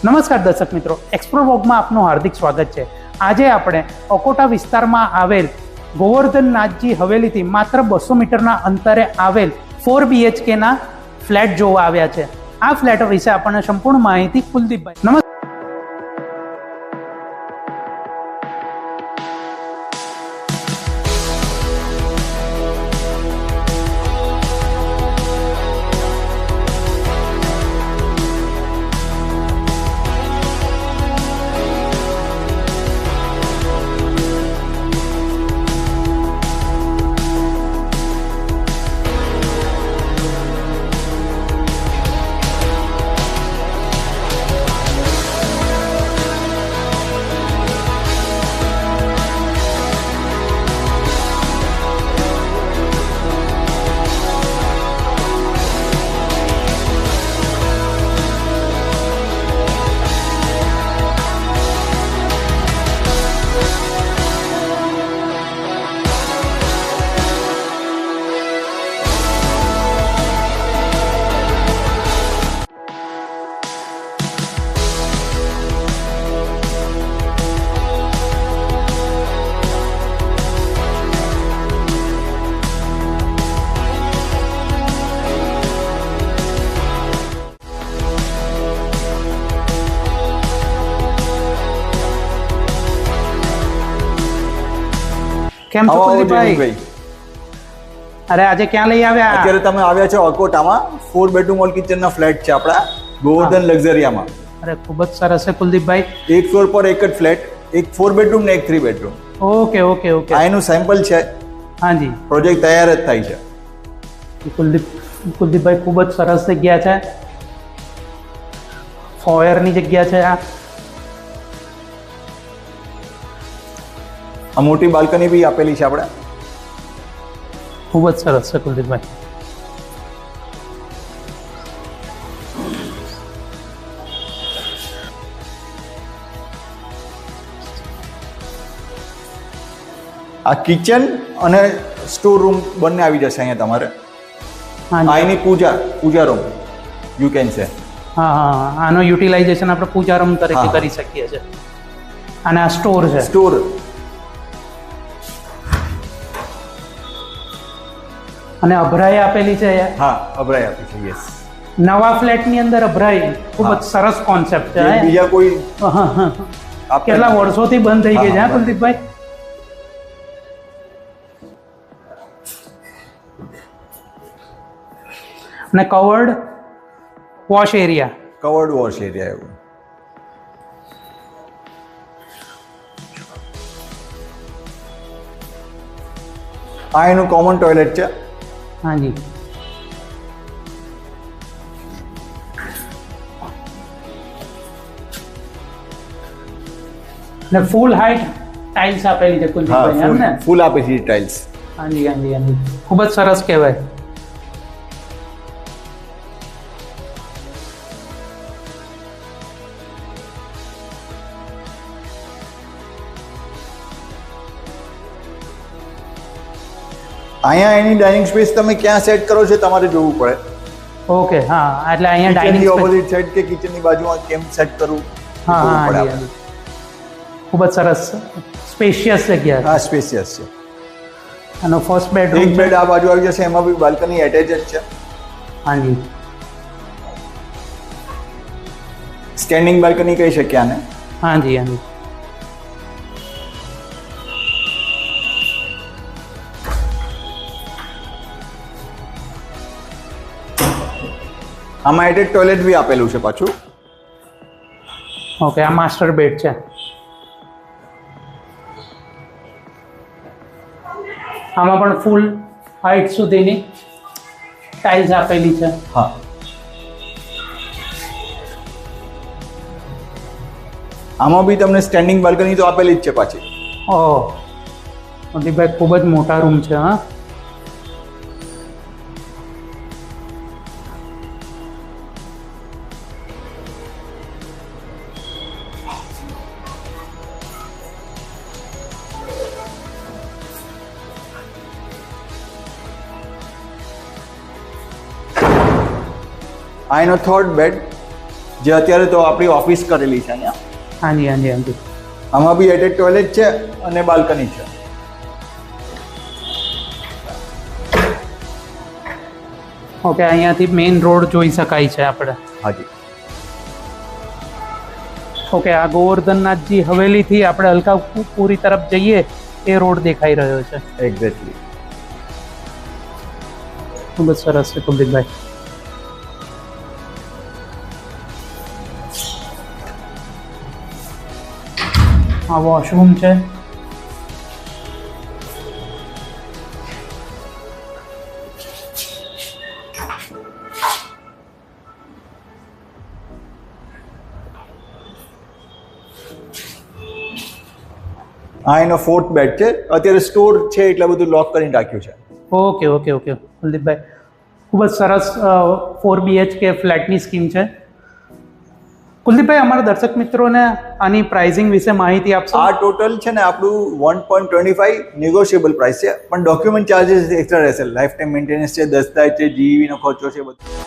નમસ્કાર દર્શક મિત્રો, એક્સપ્લોર વોકમાં આપનું હાર્દિક સ્વાગત છે। આજે આપણે અકોટા વિસ્તારમાં આવેલ ગોવર્ધનનાથજી હવેલીથી માત્ર 200 મીટરના અંતરે આવેલ 4 BHK ના ફ્લેટ જોવા આવ્યા છે। આ ફ્લેટ વિશે આપણને સંપૂર્ણ માહિતી કુલદીપભાઈ નમસ્કાર। કેમ છો કુલદીપભાઈ? અરે આજે ક્યાં લઈ આવ્યા? અત્યારે તમે આવ્યા છો અકોટામાં 4 બેડરૂમ ઓલ કિચનના ફ્લેટ છે આપણા ગોવર્ધન લક્ઝરિયામાં। અરે ખૂબ જ સરસ છે કુલદીપભાઈ। એક ફ્લોર પર એક જ ફ્લેટ, એક 4 બેડરૂમ ને એક 3 બેડરૂમ। ઓકે ઓકે ઓકે, આ એનું સેમ્પલ છે। હાજી, પ્રોજેક્ટ તૈયાર જ થાય છે। કુલદીપભાઈ ખૂબ જ સરસ જગ્યા છે, ફોયરની જગ્યા છે। આ મોટી બાલ્કની બી આપેલી છે આપણે। ખૂબ જ સરસ છે કુલદીપભાઈ। આ કિચન અને સ્ટોર રૂમ બંને આવી જશે અહીંયા તમારે। આ એની પૂજા રૂમ યુ કેન સે। હા હા, આનો યુટિલાઇઝેશન આપણે પૂજા રૂમ તરીકે કરી શકીએ છીએ। અને આ સ્ટોર છે। સ્ટોર અને અભરાઈ આપેલી છે। હા, અભરાઈ આપી છે। યસ, નવા ફ્લેટની અંદર અભરાઈ ખૂબ જ સરસ કોન્સેપ્ટ છે। બીજા કોઈ કેટલા વર્ષોથી બંધ થઈ ગઈ છે હા કુલદીપભાઈ? અને covered wash area, covered wash area એવું। આ એનું કોમન ટોયલેટ છે। હાજી, ને ફૂલ હાઈટ ટાઇલ્સ આપેલી છે કુલદીપભાઈ, એમ ને? ફૂલ આપે છે ટાઇલ્સ। હાજી હાજી હાજી, ખૂબ જ સરસ કહેવાય। અહીંયા એની ડાઇનિંગ સ્પેસ તમે ક્યાં સેટ કરો છો તમારે જોવું પડે। ઓકે, હા, એટલે અહીંયા ડાઇનિંગ કિચનની ઓપોઝિટ સાઈડ કે કિચનની બાજુમાં કેમ સેટ કરવું હા જોવું હા પડે હાજી, આપણે। ખૂબ જ સરસ સ્પેશિયસ જગ્યા છે। હા, સ્પેશિયસ છે। આનો ફર્સ્ટ એક બેડરૂમ બેડ આ બાજુ આવી જશે, એમાં બી બાલ્કની એટેચ જ છે। હાજી, સ્ટેન્ડિંગ બાલ્કની કહી શકીએ આને। હાજી હાજી, આમાં એટેચ ટોયલેટ બી આપેલું છે પાછું। ઓકે, આ માસ્ટર બેડ છે। આમાં પણ ફૂલ હાઈટ સુધીની ટાઇલ્સ આપેલી છે। હા, આમાં બી તમને સ્ટેન્ડિંગ બાલ્કની તો આપેલી જ છે પાછી। ઓહ કુલદીપભાઈ, ખૂબ જ મોટા રૂમ છે હા। આ એનો થર્ડ બેડ જે અત્યારે તો આપણી ઓફિસ કરેલી છે અહીંયા. હાજી હાજી હાજી. આમાં બી એટેચ ટોયલેટ છે અને બાલ્કની છે. ઓકે, અહીંયાથી મેઇન રોડ જોઈ શકાય છે આપણે. હાજી. ઓકે, આ ગોવર્ધનનાથજી હવેલીથી આપણે અલકાપુરી તરફ જઈએ એ રોડ દેખાઈ રહ્યો છે. એક્ઝેક્ટલી. ખૂબ જ સરસ છે કુલદીપભાઈ. આ વોશરૂમ છે. આ એનો 4th બેડ છે. અત્યારે સ્ટોર છે એટલે બધું લોક કરીને રાખ્યું છે. ઓકે ઓકે ઓકે કુલદીપભાઈ, ખૂબ જ સરસ 4 BHK ફ્લેટની સ્કીમ છે. કુલદીપભાઈ, અમારા દર્શક મિત્રોને આની પ્રાઇસિંગ વિશે માહિતી આપશો? આ ટોટલ છે ને આપણું 1.25 નેગોશિયેબલ પ્રાઇસ છે, પણ ડોક્યુમેન્ટ ચાર્જીસ એક્સ્ટ્રા રહેશે. લાઈફ ટાઈમ મેન્ટેનન્સ છે, દસ્તાવેજ છે, જીઈબી નો ખર્ચો છે બધું.